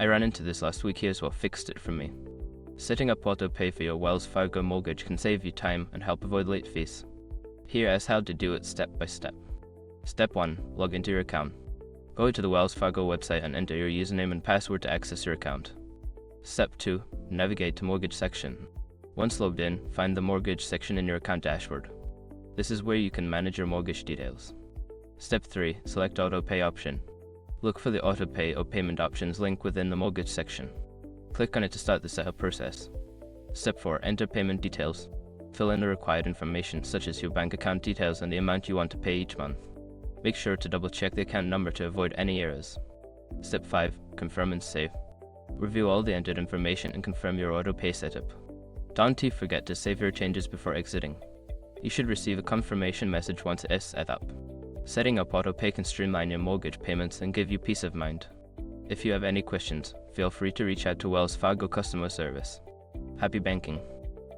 I ran into this last week. Here's what fixed it for me. Setting up auto pay for your Wells Fargo mortgage can save you time and help avoid late fees. Here is how to do it step by step. Step 1. Log into your account. Go to the Wells Fargo website and enter your username and password to access your account. Step 2. Navigate to Mortgage section. Once logged in, find the Mortgage section in your account dashboard. This is where you can manage your mortgage details. Step 3. Select Auto Pay option. Look for the Auto Pay or Payment options link within the Mortgage section. Click on it to start the setup process. Step 4. Enter payment details. Fill in the required information such as your bank account details and the amount you want to pay each month. Make sure to double check the account number to avoid any errors. Step 5. Confirm and save. Review all the entered information and confirm your auto pay setup. Don't forget to save your changes before exiting. You should receive a confirmation message once it's set up. Setting up auto pay can streamline your mortgage payments and give you peace of mind. If you have any questions, feel free to reach out to Wells Fargo customer service. Happy banking!